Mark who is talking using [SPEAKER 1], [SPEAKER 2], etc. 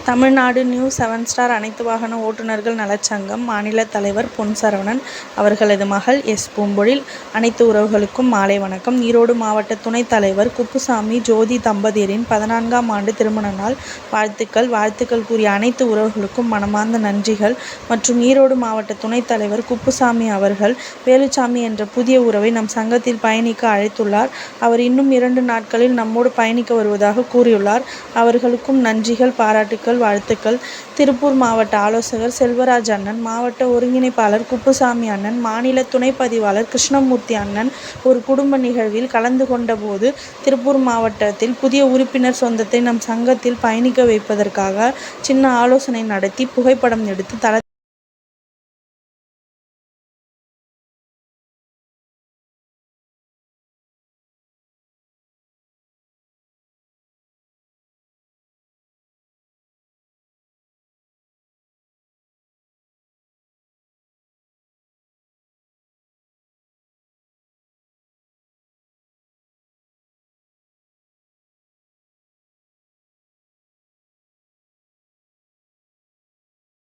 [SPEAKER 1] Tamil Nadu new 7 star அனைத்து வாகன ஓட்டுநர்கள் நலச்சங்கம் மாநில தலைவர் பொன் சரவணன் அவர்களது மகள் எஸ். பூம்பொழில். அனைத்து உறவுகளுக்கும் மாலை வணக்கம். ஈரோடு மாவட்ட துணைத் தலைவர் குப்புசாமி ஜோதி தம்பதியரின் 14ஆம் ஆண்டு திருமண நாள் வாழ்த்துக்கள். வாழ்த்துக்கள் கூறிய அனைத்து உறவுகளுக்கும் மனமார்ந்த நன்றிகள். மற்றும் ஈரோடு மாவட்ட துணைத் தலைவர் குப்புசாமி அவர்கள் வேலுச்சாமி என்ற புதிய உறவை நம் சங்கத்தில் பயணிக்க அழைத்துள்ளார். அவர் இன்னும் 2 நாட்களில் நம்மோடு பயணிக்க வருவதாக கூறியுள்ளார். அவர்களுக்கும் நன்றிகள், பாராட்டுக்கள், வாழ்த்துக்கள். திருப்பூர் மாவட்ட ஆலோசகர் செல்வராஜ் அண்ணன், மாவட்ட ஒருங்கிணைப்பாளர் குப்புசாமி அண்ணன், மாநில துணை பதிவாளர் கிருஷ்ணமூர்த்தி அண்ணன் ஒரு குடும்ப நிகழ்வில் கலந்து கொண்ட போது, திருப்பூர் மாவட்டத்தில் புதிய உறுப்பினர் சொந்தத்தை நம் சங்கத்தில் பயணிக்க வைப்பதற்காக சின்ன ஆலோசனை நடத்தி புகைப்படம் எடுத்து